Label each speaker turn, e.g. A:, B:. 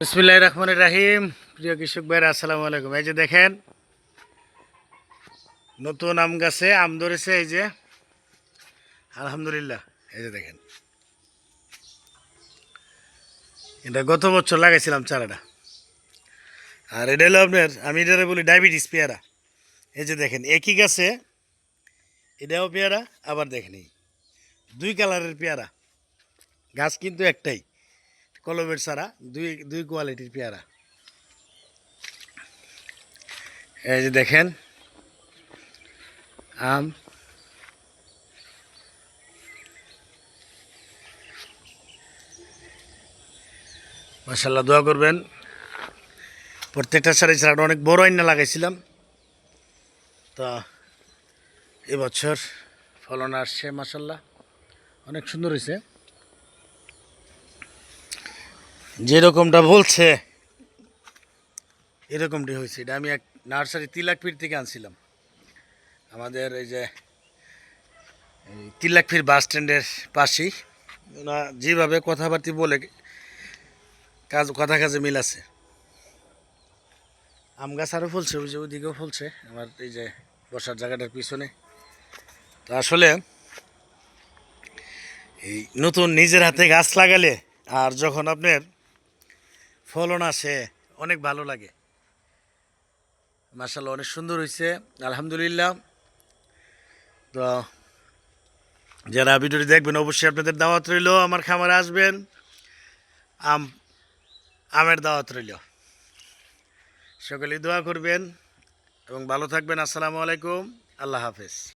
A: বিসমিল্লাহির রহমানির রহিম। প্রিয় কৃষক ভাইরা, আসসালামু আলাইকুম। এই যে দেখেন, নতুন আম গাছে আম ধরেছে। এই যে আলহামদুলিল্লাহ, এই যে দেখেন, এটা গত বছর লাগাইছিলাম চারাটা। আর এটা হলো আপনার, আমি এটারে বলি ডায়াবেটিস পেয়ারা। এই যে দেখেন, একই গাছে এটাও পেয়ারা, আবার দেখেন এই দুই কালারের পেয়ারা। গাছ কিন্তু একটাই, কলমের চারা, দুই দুই কোয়ালিটির পেয়ারা। এই যে দেখেন আম, মাশাআল্লাহ, দোয়া করবেন। প্রত্যেকটা চারাটা অনেক বড় আইনা লাগাইছিলাম, তা এবছর ফলন আসছে মাশাআল্লাহ, অনেক সুন্দর হয়েছে। যেরকমটা বলছে এরকমটি হয়েছে। এটা আমি এক নার্সারি তিলাকপীর থেকে আনছিলাম, আমাদের এই যে তিলাকপীর বাস স্ট্যান্ডের পাশেই। ওনা যেভাবে কথাবার্তি বলে, কথা কাজে মিল আছে। আম গাছ আরও ফুলছে, ওই যে ওইদিকেও ফুলছে আমার এই যে বসার জায়গাটার পিছনে। তো আসলে এই নতুন নিজের হাতে গাছ লাগালে আর যখন আপনার ফলন আসে, অনেক ভালো লাগে। মাশাআল্লাহ, অনেক সুন্দর হয়েছে, আলহামদুলিল্লাহ। তো যারা ভিডিওটি দেখবেন, অবশ্যই আপনাদের দাওয়াত রইল, আমার খামারে আসবেন, আম আমের দাওয়াত রইল। সকলেই দোয়া করবেন এবং ভালো থাকবেন। আসসালামু আলাইকুম, আল্লাহ হাফেজ।